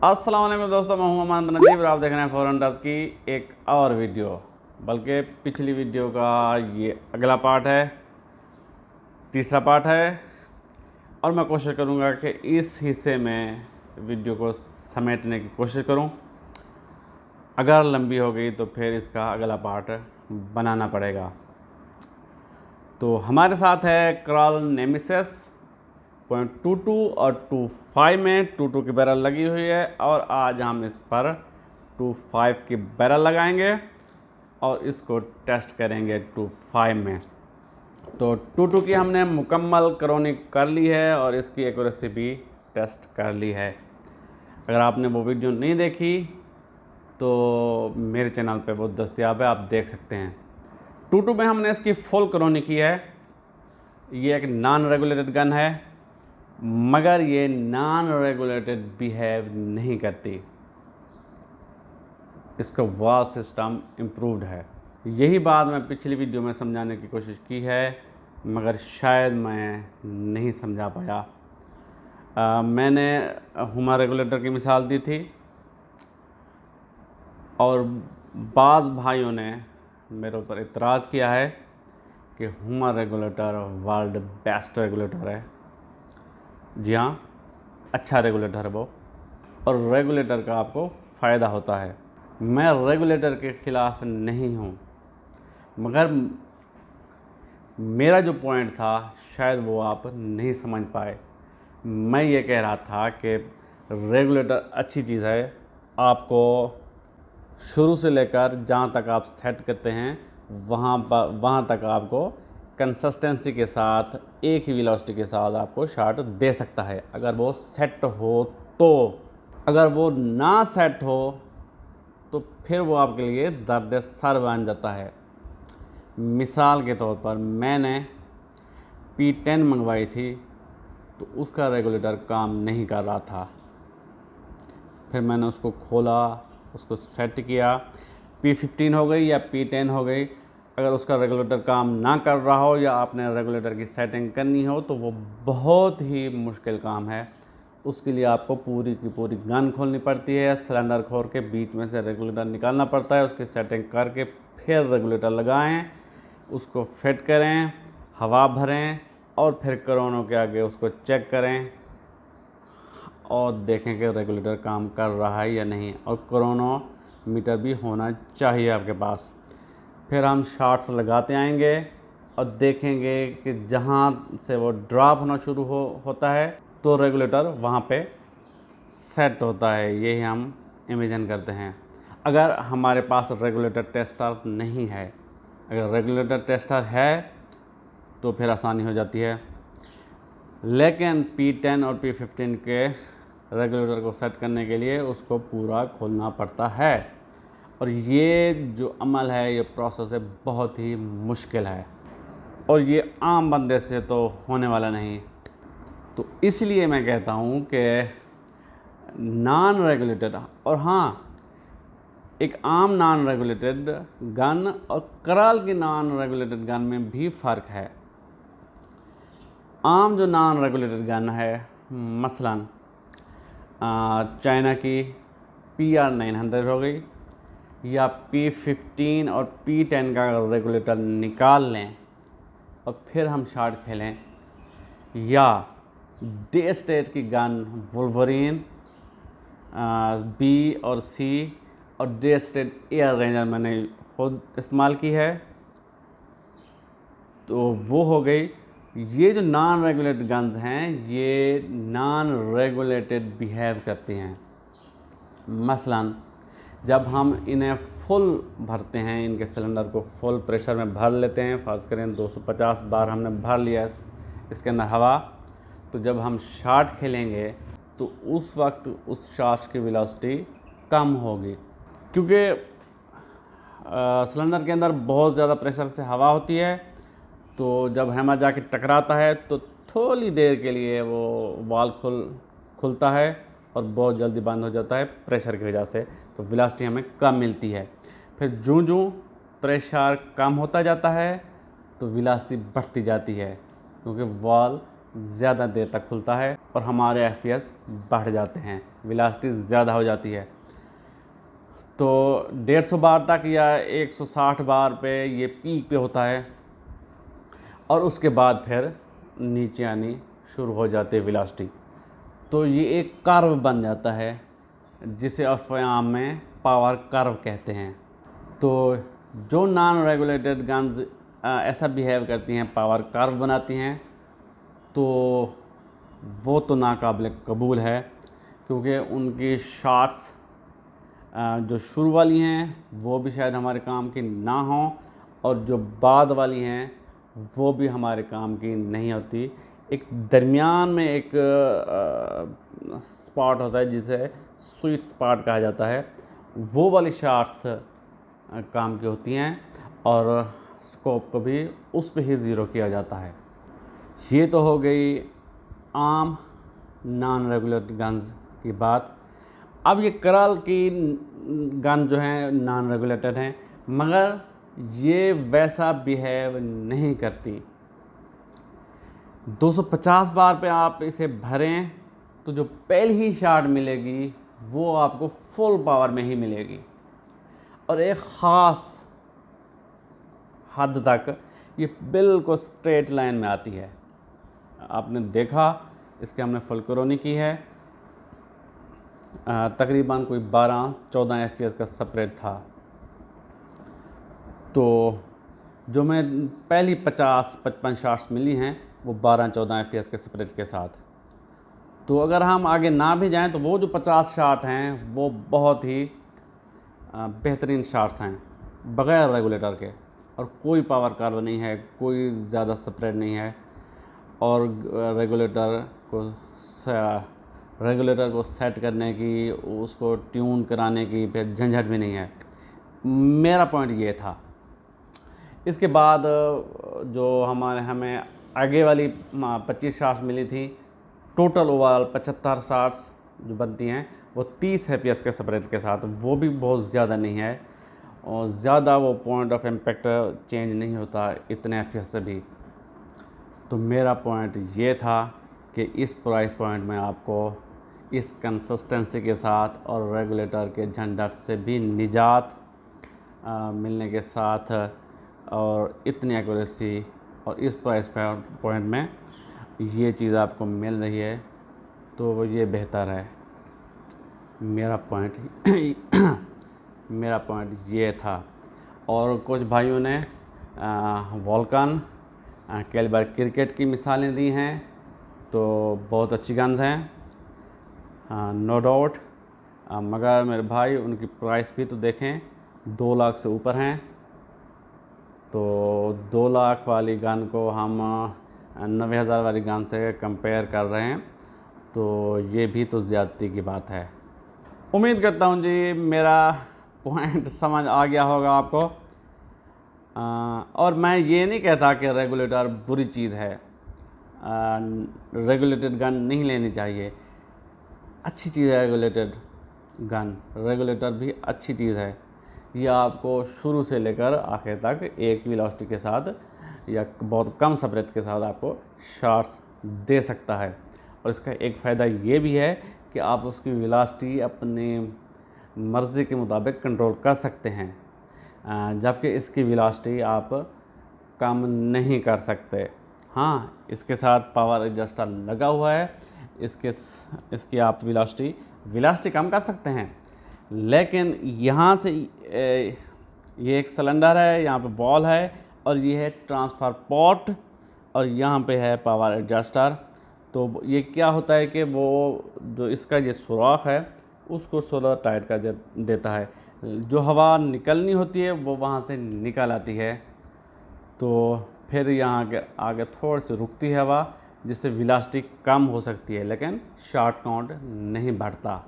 अस्सलाम वालेकुम दोस्तों, मैं हूं अमान नजीब और आप देख रहे हैं फॉरेन टच की एक और वीडियो। बल्कि पिछली वीडियो का ये अगला पार्ट है, तीसरा पार्ट है। और मैं कोशिश करूंगा कि इस हिस्से में वीडियो को समेटने की कोशिश करूं। अगर लंबी हो गई तो फिर इसका अगला पार्ट बनाना पड़ेगा। तो हमारे साथ है क्रॉल नेमिसिस 0.22 और 2.5 में 2.2 की बैरल लगी हुई है, और आज हम इस पर 2.5 की बैरल लगाएंगे और इसको टेस्ट करेंगे 2.5 में। तो 2.2 की हमने मुकम्मल क्रोनिक कर ली है और इसकी एक्यूरेसी भी टेस्ट कर ली है। अगर आपने वो वीडियो नहीं देखी तो मेरे चैनल पे वो दस्तयाब है, आप देख सकते हैं। 2.2 में हमने इसकी फुल क्रोनिक की है। ये एक नॉन रेगुलेटेड गन है, मगर ये नॉन रेगुलेटेड बिहेव नहीं करती। इसका वाल सिस्टम इम्प्रूव्ड है। यही बात मैं पिछली वीडियो में समझाने की कोशिश की है, मगर शायद मैं नहीं समझा पाया। मैंने हुमा रेगुलेटर की मिसाल दी थी और बाज़ भाइयों ने मेरे ऊपर इतराज़ किया है कि Huma regulator world best regulator है। जी हाँ, अच्छा रेगुलेटर है वो, और रेगुलेटर का आपको फ़ायदा होता है। मैं रेगुलेटर के ख़िलाफ़ नहीं हूँ, मगर मेरा जो पॉइंट था शायद वो आप नहीं समझ पाए। मैं ये कह रहा था कि रेगुलेटर अच्छी चीज़ है। आपको शुरू से लेकर जहाँ तक आप सेट करते हैं वहाँ तक आपको कंसिस्टेंसी के साथ एक ही वेलोसिटी के साथ आपको शॉट दे सकता है, अगर वो सेट हो तो। अगर वो ना सेट हो तो फिर वो आपके लिए दर्द सर बन जाता है। मिसाल के तौर पर मैंने P10 मंगवाई थी तो उसका रेगुलेटर काम नहीं कर रहा था। फिर मैंने उसको खोला, उसको सेट किया। P15 हो गई या P10 हो गई, अगर उसका रेगुलेटर काम ना कर रहा हो या आपने रेगुलेटर की सेटिंग करनी हो तो वो बहुत ही मुश्किल काम है। उसके लिए आपको पूरी की पूरी गन खोलनी पड़ती है, सिलेंडर खोल के बीच में से रेगुलेटर निकालना पड़ता है, उसकी सेटिंग करके फिर रेगुलेटर लगाएं, उसको फिट करें, हवा भरें और फिर क्रोनो के आगे उसको चेक करें और देखें कि रेगुलेटर काम कर रहा है या नहीं। और क्रोनो मीटर भी होना चाहिए आपके पास। फिर हम शॉट्स लगाते आएंगे और देखेंगे कि जहाँ से वो ड्रॉप होना शुरू होता है तो रेगुलेटर वहाँ पे सेट होता है। यही हम इमेजिन करते हैं। अगर हमारे पास रेगुलेटर टेस्टर नहीं है, अगर रेगुलेटर टेस्टर है तो फिर आसानी हो जाती है। लेकिन P10 और P15 के रेगुलेटर को सेट करने के लिए उसको पूरा खोलना पड़ता है, और ये जो अमल है, ये प्रोसेस है, बहुत ही मुश्किल है और ये आम बंदे से तो होने वाला नहीं। तो इसलिए मैं कहता हूँ कि नॉन रेगुलेटेड, और हाँ, एक आम नॉन रेगुलेटेड गन और क्रॉल की नॉन रेगुलेटेड गन में भी फ़र्क है। आम जो नॉन रेगुलेटेड गन है, मसलन चाइना की PR900 हो गई, या P15 और P10 का रेगुलेटर निकाल लें और फिर हम शॉट खेलें, या डे स्टेट की गन वुल्वरीन B और C और डे स्टेट एयर रेंजर मैंने खुद इस्तेमाल की है, तो वो हो गई। ये जो नॉन रेगुलेटेड गन्स हैं, ये नॉन रेगुलेटेड बिहेव करती हैं। मसलन जब हम इन्हें फुल भरते हैं, इनके सिलेंडर को फुल प्रेशर में भर लेते हैं, फ़र्ज़ करें 250 बार हमने भर लिया इसके अंदर हवा, तो जब हम शॉट खेलेंगे तो उस वक्त उस शॉट की वेलोसिटी कम होगी, क्योंकि सिलेंडर के अंदर बहुत ज़्यादा प्रेशर से हवा होती है। तो जब हैमर जाके टकराता है तो थोड़ी देर के लिए वो वाल खुलता है और बहुत जल्दी बंद हो जाता है प्रेशर की वजह से, तो वेलोसिटी हमें कम मिलती है। फिर जूं प्रेशर कम होता जाता है तो वेलोसिटी बढ़ती जाती है, क्योंकि वाल ज़्यादा देर तक खुलता है और हमारे FPS बढ़ जाते हैं। वेलोसिटी ज़्यादा हो जाती है। तो 150 बार तक या 160 बार पे ये पीक पे होता है और उसके बाद फिर नीचे आनी शुरू हो जाती है वेलोसिटी। तो ये एक कर्व बन जाता है जिसे अफ़वाम में पावर कर्व कहते हैं। तो जो नॉन रेगुलेटेड गन्स ऐसा बिहेव करती हैं, पावर कर्व बनाती हैं, तो वो तो नाकाबिल कबूल है, क्योंकि उनकी शॉट्स जो शुरू वाली हैं वो भी शायद हमारे काम की ना हों और जो बाद वाली हैं वो भी हमारे काम की नहीं होती। एक दरमियान में एक स्पॉट होता है जिसे स्वीट स्पॉट कहा जाता है, वो वाली शॉट्स काम की होती हैं और स्कोप को भी उस पे ही ज़ीरो किया जाता है। ये तो हो गई आम नॉन रेगुलेटेड गन्स की बात। अब ये करल की गन जो हैं नॉन रेगुलेटेड हैं, मगर ये वैसा बिहेव नहीं करती। 250 बार पे आप इसे भरें तो जो पहली ही शॉट मिलेगी वो आपको फुल पावर में ही मिलेगी और एक ख़ास हद तक ये बिल्कुल स्ट्रेट लाइन में आती है। आपने देखा, इसके हमने फुल क्रोनी की है, तकरीबन कोई 12-14 FPS का सेपरेट था। तो जो मैं पहली 50-55 शॉट्स मिली हैं वो 12-14 FPS के सेपरेट के साथ। तो अगर हम आगे ना भी जाएं तो वो जो 50 शॉट हैं वो बहुत ही बेहतरीन शॉट्स हैं बग़ैर रेगुलेटर के, और कोई पावर कर्व नहीं है, कोई ज़्यादा सेपरेट नहीं है, और रेगुलेटर को सेट करने की, उसको ट्यून कराने की फिर झंझट भी नहीं है। मेरा पॉइंट ये था। इसके बाद जो हमें आगे वाली 25 शॉट्स मिली थी, टोटल ओवरऑल 75 शॉट्स जो बनती हैं वो 30 FPS के सेपरेट के साथ, वो भी बहुत ज़्यादा नहीं है और ज़्यादा वो पॉइंट ऑफ इम्पैक्ट चेंज नहीं होता इतने FPS से भी। तो मेरा पॉइंट ये था कि इस प्राइस पॉइंट में आपको इस कंसिस्टेंसी के साथ और रेगुलेटर के झंझट से भी निजात मिलने के साथ और इतनी एक्यूरेसी और इस प्राइस पॉइंट में ये चीज़ आपको मिल रही है, तो ये बेहतर है। मेरा पॉइंट ये था। और कुछ भाइयों ने वॉल्कन कैलिबर क्रिकेट की मिसालें दी हैं, तो बहुत अच्छी गन्स हैं, नो डाउट, मगर मेरे भाई उनकी प्राइस भी तो देखें, 2 लाख से ऊपर हैं। तो 2 लाख वाली गन को हम 90,000 वाली गन से कंपेयर कर रहे हैं, तो ये भी तो ज़्यादती की बात है। उम्मीद करता हूँ जी मेरा पॉइंट समझ आ गया होगा आपको। और मैं ये नहीं कहता कि रेगुलेटर बुरी चीज़ है, रेगुलेटेड गन नहीं लेनी चाहिए, अच्छी चीज़ है रेगुलेटेड गन, रेगुलेटर भी अच्छी चीज़ है। ये आपको शुरू से लेकर आखिर तक एक वेलोसिटी के साथ या बहुत कम सेपरेट के साथ आपको शॉट्स दे सकता है। और इसका एक फ़ायदा ये भी है कि आप उसकी वेलोसिटी अपनी मर्ज़ी के मुताबिक कंट्रोल कर सकते हैं, जबकि इसकी वेलोसिटी आप कम नहीं कर सकते। हाँ, इसके साथ पावर एडजस्टर लगा हुआ है, इसकी आप वेलोसिटी कम कर सकते हैं, लेकिन यहाँ से ये एक सिलेंडर है, यहाँ पे बॉल है और ये है ट्रांसफ़र पोर्ट और यहाँ पे है पावर एडजस्टर। तो ये क्या होता है कि वो जो इसका ये सुराख है उसको थोड़ा टाइट कर देता है, जो हवा निकलनी होती है वो वहाँ से निकल आती है। तो फिर यहाँ के आगे थोड़ी सी रुकती है हवा, जिससे वेलोसिटी कम हो सकती है, लेकिन शॉट काउंट नहीं बढ़ता।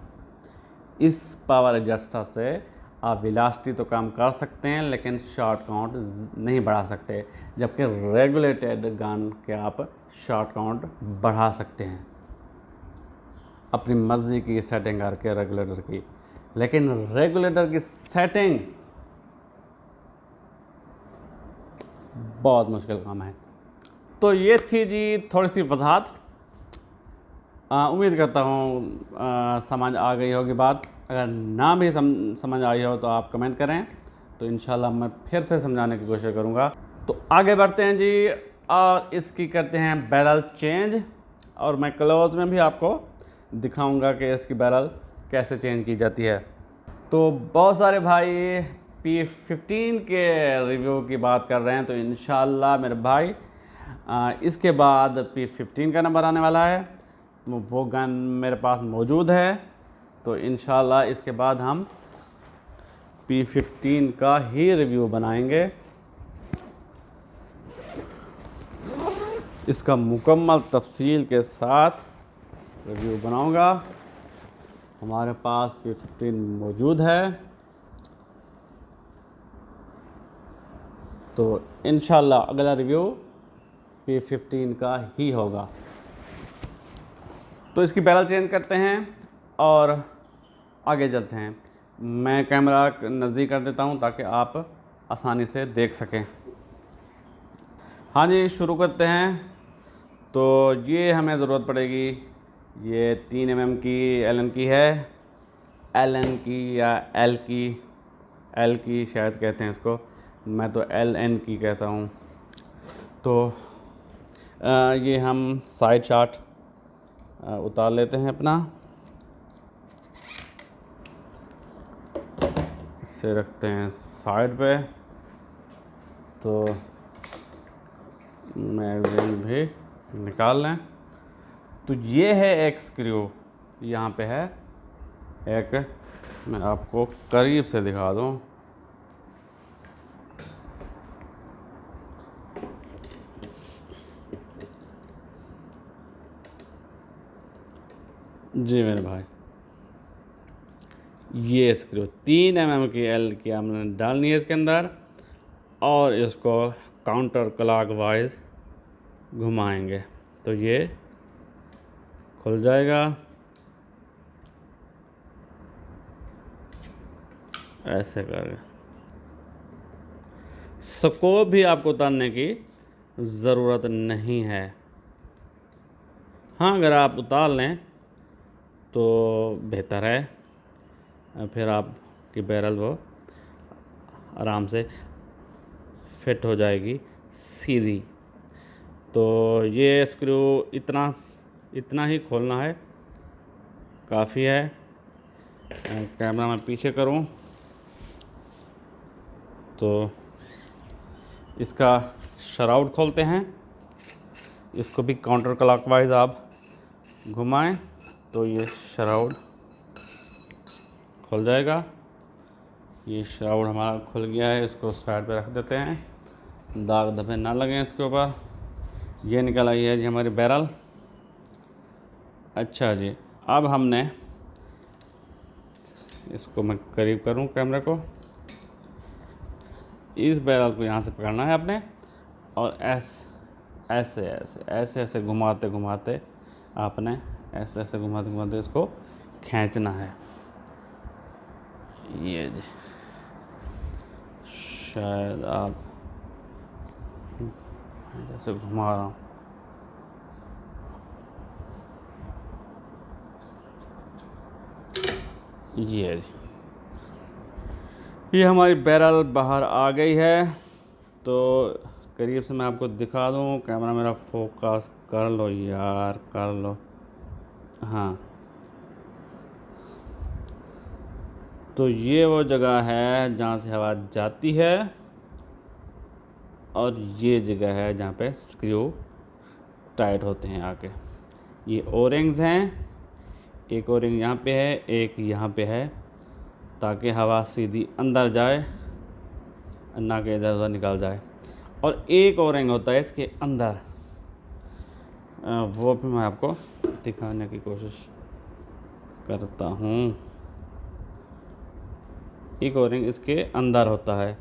इस पावर एडजस्टर से आप वेलोसिटी तो कम कर सकते हैं लेकिन शॉट काउंट नहीं बढ़ा सकते, जबकि रेगुलेटेड गन के आप शॉट काउंट बढ़ा सकते हैं अपनी मर्ज़ी की सेटिंग करके रेगुलेटर की। लेकिन रेगुलेटर की सेटिंग बहुत मुश्किल काम है। तो ये थी जी थोड़ी सी वजाहत। उम्मीद करता हूँ समझ आ गई होगी बात। अगर ना भी समझ आई हो तो आप कमेंट करें, तो इंशाल्लाह मैं फिर से समझाने की कोशिश करूँगा। तो आगे बढ़ते हैं जी, और इसकी करते हैं बैरल चेंज, और मैं क्लोज में भी आपको दिखाऊंगा कि इसकी बैरल कैसे चेंज की जाती है। तो बहुत सारे भाई P15 के रिव्यू की बात कर रहे हैं, तो इंशाल्लाह मेरे भाई इसके बाद P15 का नंबर आने वाला है, वो गन मेरे पास मौजूद है। तो इंशाल्लाह इसके बाद हम P15 का ही रिव्यू बनाएंगे, इसका मुकम्मल तफसील के साथ रिव्यू बनाऊंगा। हमारे पास P15 मौजूद है, तो इंशाल्लाह अगला रिव्यू P15 का ही होगा। तो इसकी बैरल चेंज करते हैं और आगे चलते हैं। मैं कैमरा नज़दीक कर देता हूं ताकि आप आसानी से देख सकें। हाँ जी, शुरू करते हैं। तो ये हमें ज़रूरत पड़ेगी, ये 3 mm की एलन की है, एलन की या एल की शायद कहते हैं इसको, मैं तो LN की कहता हूँ। तो ये हम साइड शॉट उतार लेते हैं अपना, इसे रखते हैं साइड पे। तो मैगज़ीन भी निकाल लें। तो ये है एक स्क्रू, यहाँ पे है एक, मैं आपको करीब से दिखा दूँ। जी मेरे भाई, ये स्क्रू 3 mm की एल की हमने डालनी है इसके अंदर, और इसको काउंटर क्लॉकवाइज घुमाएंगे तो ये खुल जाएगा। ऐसे करके स्कोप भी आपको उतारने की ज़रूरत नहीं है। हाँ, अगर आप उतार लें तो बेहतर है, फिर आपकी बैरल वो आराम से फिट हो जाएगी सीधी। तो ये स्क्रू इतना ही खोलना है, काफ़ी है। कैमरा मैं पीछे करूं तो इसका शराउट खोलते हैं, इसको भी काउंटर क्लॉकवाइज आप घुमाएं तो ये शराउट खुल जाएगा। ये शराउट हमारा खुल गया है, इसको साइड पे रख देते हैं, दाग धब्बे ना लगें इसके ऊपर। ये निकल आई है जी हमारी बैरल। अच्छा जी, अब हमने इसको, मैं करीब करूं कैमरे को, इस बैरल को यहाँ से पकड़ना है आपने, और ऐसे घुमाते घुमाते आपने ऐसे घुमाते घुमाते इसको खींचना है। ये जी, शायद आप जैसे घुमा रहा हूँ, ये जी, ये हमारी बैरल बाहर आ गई है। तो करीब से मैं आपको दिखा दूँ, कैमरा मेरा फोकस कर लो यार, कर लो। हाँ, तो ये वो जगह है जहाँ से हवा जाती है, और ये जगह है जहाँ पे स्क्रू टाइट होते हैं आके। ये ओरिंग्स हैं, एक ओरिंग यहाँ पे है, एक यहाँ पे है, ताकि हवा सीधी अंदर जाए, ना कि इधर उधर निकल जाए। और एक ओरिंग होता है इसके अंदर, वो भी मैं आपको दिखाने की कोशिश करता हूँ। एक ओरिंग इसके अंदर होता है,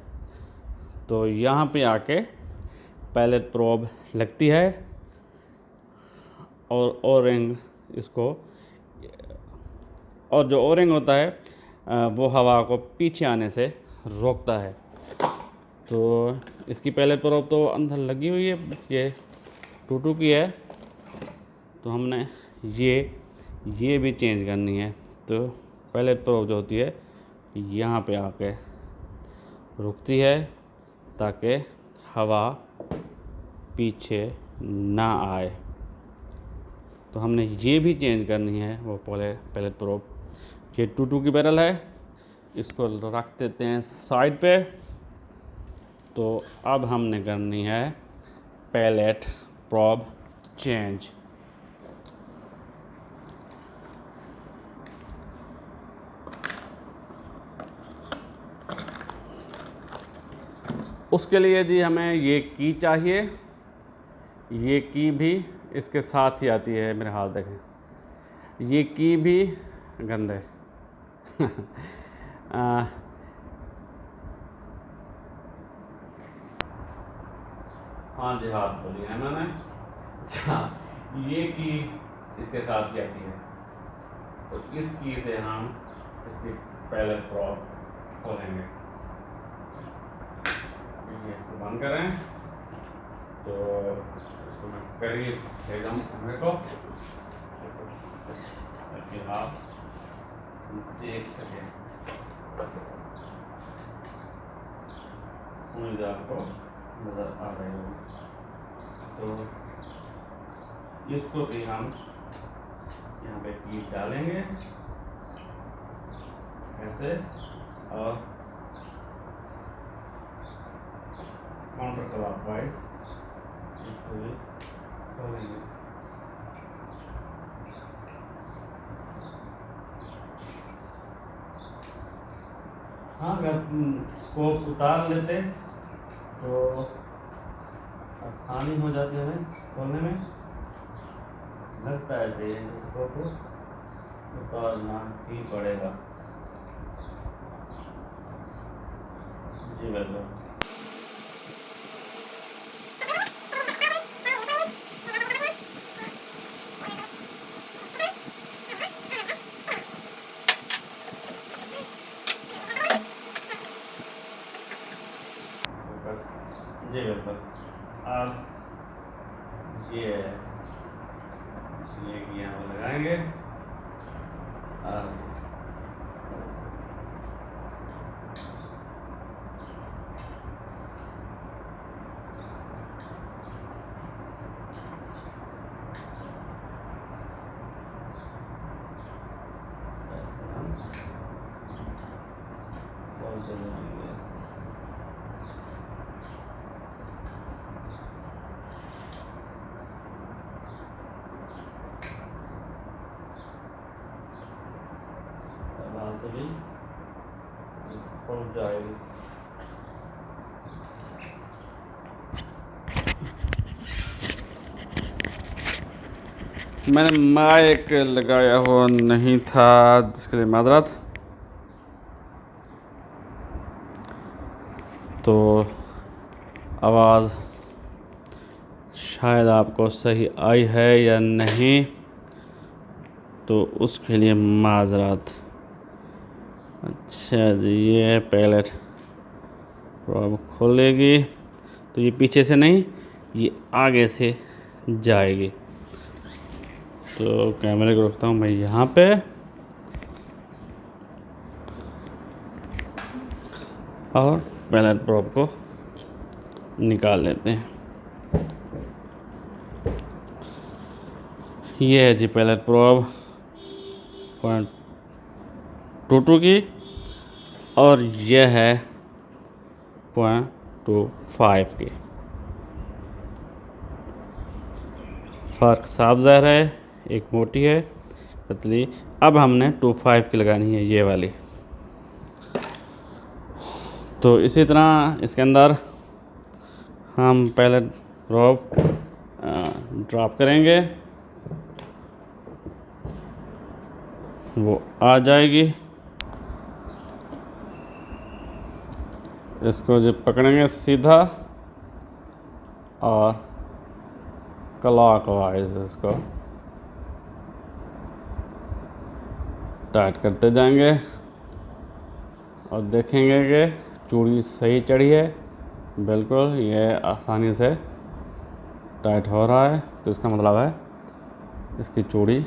तो यहाँ पे आके पहले प्रोब लगती है, और ओरिंग इसको, और जो ओरिंग होता है वो हवा को पीछे आने से रोकता है। तो इसकी पहले प्रोब तो अंदर लगी हुई है, ये 2 की है, तो हमने ये ये भी चेंज करनी है। तो पैलेट प्रोब जो होती है यहाँ पे आके रुकती है ताकि हवा पीछे ना आए। तो हमने ये भी चेंज करनी है वो पैलेट प्रोब। ये 22 की बैरल है, इसको रख देते हैं साइड पे। तो अब हमने करनी है पैलेट प्रोब चेंज। उसके लिए जी हमें ये की चाहिए, ये की भी इसके साथ ही आती है मेरे हाथ देखें, ये की भी गंदे हाँ जी, हाथ बोली है मैंने। अच्छा, ये की इसके साथ ही आती है। तो इस की से हम इसकी पैलेट प्रोब खोलेंगे। इसको बंद करें तो इसको मैं करीब एकदम कैमरे को ताकि आप देख सकें। उम्मीद आपको नज़र आ रही होगी। तो इसको भी हम यहाँ पे की डालेंगे ऐसे और काउंटर क्लॉकवाइज इसको भी खोलेंगे। हाँ, अगर स्कोप उतार लेते तो आसानी हो जाती है हमें खोलने में। लगता है सही है, स्कोप को उतारना ही पड़ेगा। जी बिल्कुल। जी बिल्कुल। अब ये यहाँ पर लगाएंगे और भी पहुँच जाएगी। मैंने माइक लगाया हुआ नहीं था, जिसके लिए माजरत। तो आवाज़ शायद आपको सही आई है या नहीं, तो उसके लिए माजरत। अच्छा जी, ये पैलेट प्रोब खोलेगी तो ये पीछे से नहीं, ये आगे से जाएगी। तो कैमरे को रखता हूँ मैं यहाँ पे और पैलेट प्रोब को निकाल लेते हैं। ये है जी पैलेट प्रोब 0.22 की और यह है 0.25 की। फ़र्क साफ ज़ाहिर है, एक मोटी है पतली। अब हमने 2.5 की लगानी है, ये वाली। तो इसी तरह इसके अंदर हम पैलेट प्रोब ड्रॉप करेंगे, वो आ जाएगी। इसको जब पकड़ेंगे सीधा और क्लॉकवाइज इसको टाइट करते जाएंगे और देखेंगे कि चूड़ी सही चढ़ी है। बिल्कुल, ये आसानी से टाइट हो रहा है, तो इसका मतलब है इसकी चूड़ी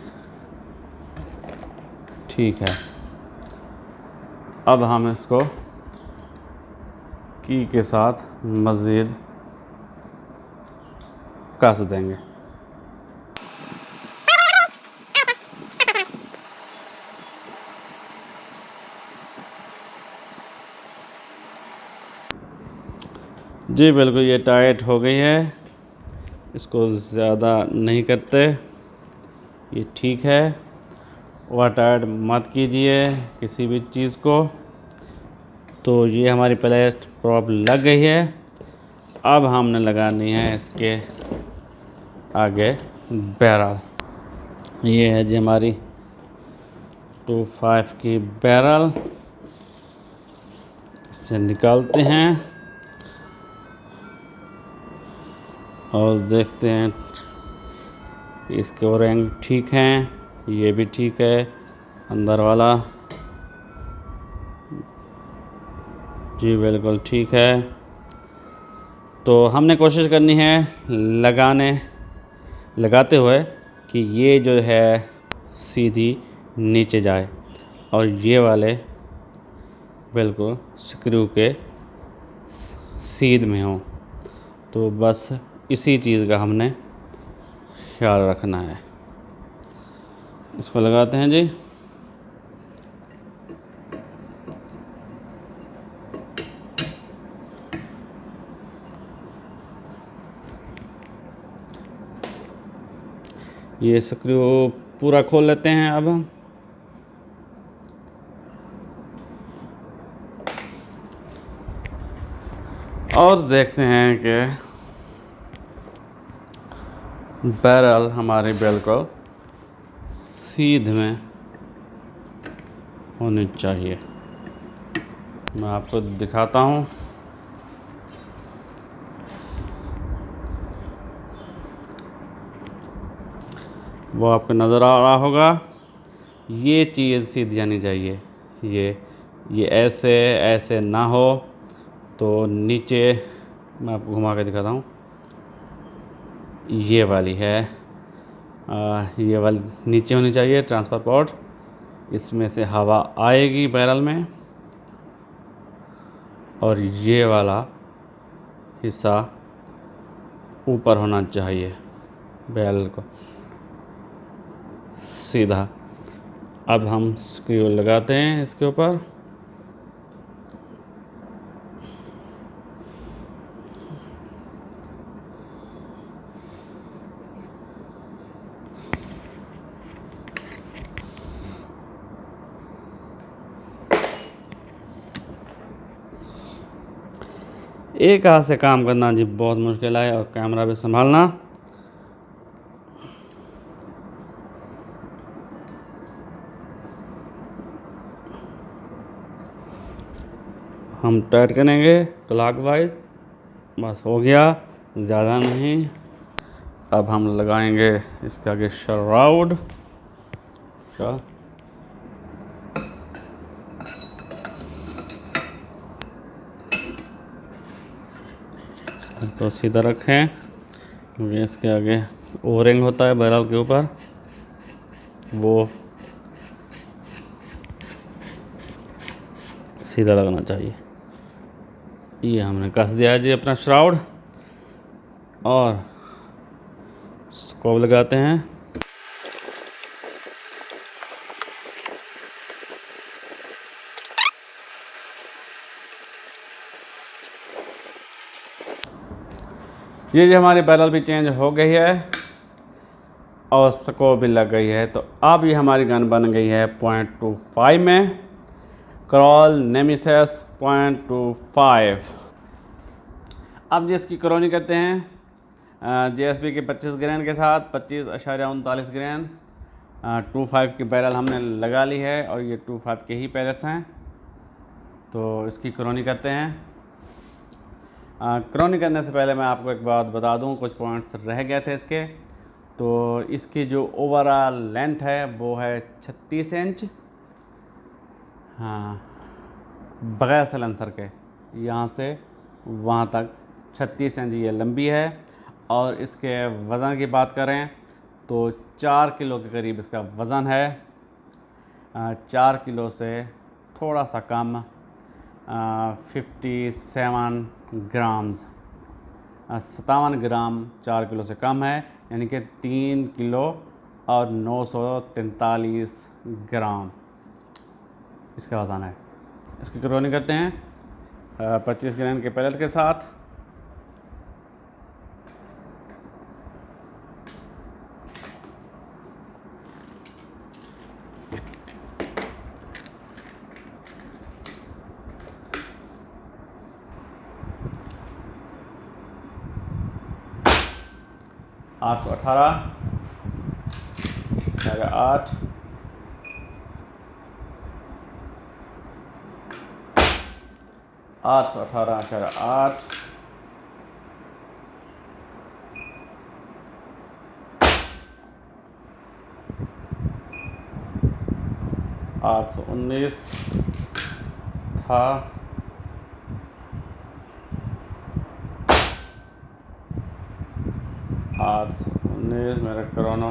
ठीक है। अब हम इसको की के साथ मज़ीद कस देंगे। जी बिल्कुल, ये टाइट हो गई है, इसको ज़्यादा नहीं करते, ये ठीक है। और टाइट मत कीजिए किसी भी चीज़ को। तो ये हमारी प्लेट प्रॉप लग गई है। अब हमने लगानी है इसके आगे बैरल। ये है जी हमारी 25 की बैरल। इसे निकालते हैं और देखते हैं इसके ओरिंग ठीक हैं, ये भी ठीक है अंदर वाला। जी बिल्कुल ठीक है। तो हमने कोशिश करनी है लगाते हुए कि ये जो है सीधी नीचे जाए और ये वाले बिल्कुल स्क्रू के सीध में हो। तो बस इसी चीज़ का हमने ख्याल रखना है। इसको लगाते हैं जी। ये स्क्रू पूरा खोल लेते हैं अब हम। और देखते हैं कि बैरल हमारी बिल्कुल सीध में होनी चाहिए। मैं आपको दिखाता हूँ। वो आपको नज़र आ रहा होगा, ये चीज़ सीधी जानी चाहिए। ये ऐसे ना हो। तो नीचे मैं आपको घुमा के दिखाता हूँ, ये वाली है, ये वाली नीचे होनी चाहिए ट्रांसफ़र पोर्ट। इसमें से हवा आएगी बैरल में और ये वाला हिस्सा ऊपर होना चाहिए बैरल को सीधा। अब हम स्क्रू लगाते हैं इसके ऊपर। एक हाथ से काम करना जी बहुत मुश्किल है और कैमरा भी संभालना। हम टाइट करेंगे क्लॉकवाइज। बस हो गया, ज़्यादा नहीं। अब हम लगाएंगे इसके आगे शराउड का। तो सीधा रखें क्योंकि इसके आगे ओरिंग होता है बैरल के ऊपर, वो सीधा लगना चाहिए। ये हमने कस दिया है जी अपना श्राउड और स्कोप लगाते हैं। ये जो हमारी बैरल भी चेंज हो गई है और स्कोप भी लग गई है। तो अब ये हमारी गन बन गई है 0.25 में, क्रॉल नेमेसिस 0.25। अब जिसकी क्रोनी करते हैं JSB के 25 ग्रेन के साथ 25.39 ग्रेन 25 की बैरल हमने लगा ली है और ये 25 के ही पैलेट्स हैं। तो इसकी क्रोनी करते हैं। क्रोनी करने से पहले मैं आपको एक बात बता दूं, कुछ पॉइंट्स रह गए थे इसके। तो इसकी जो ओवरऑल लेंथ है वो है 36 इंच। हाँ, बगैर सलेंसर के यहाँ से वहाँ तक 36 इंच ये लंबी है। और इसके वज़न की बात करें तो 4 किलो के करीब इसका वज़न है। 4 किलो से थोड़ा सा कम 57 ग्राम्स 57 ग्राम 4 किलो से कम है, यानी कि 3 किलो और 943 ग्राम इसका वज़न है। इसकी क्रोनिंग करते हैं 25 ग्राम के पैलेट के साथ। आठ सौ 18 8 818 819 था 819 मेरा क्रोनो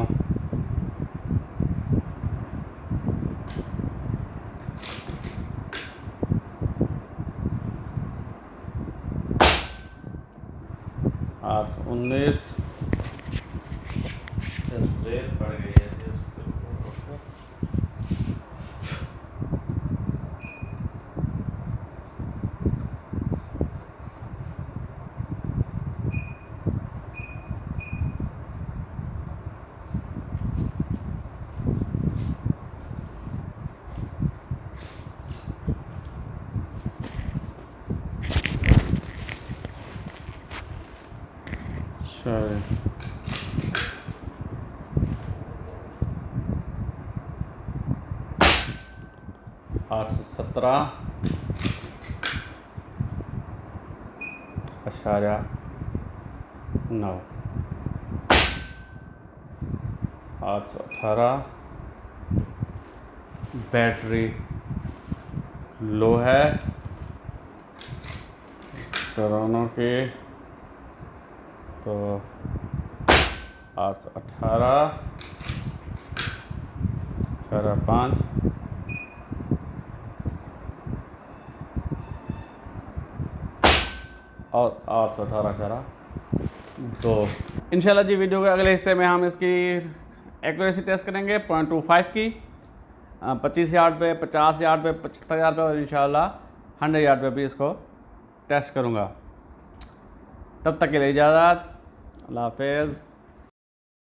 819 रेत पड़ गई है जी उसके ऊपर। चलिए 817 अशारिया 9 818 बैटरी लो है क्रोनो की, तो 818 5 और 818 2। इंशाल्लाह जी वीडियो के अगले हिस्से में हम इसकी एक्यूरेसी टेस्ट करेंगे 0.25 की 25 यार्ड पे, 50 यार्ड पे, 75 यार्ड पे और इंशाल्लाह 100 यार्ड पे भी इसको टेस्ट करूँगा। तब तक के लिए इजाज़त, अल्लाह हाफ़िज़।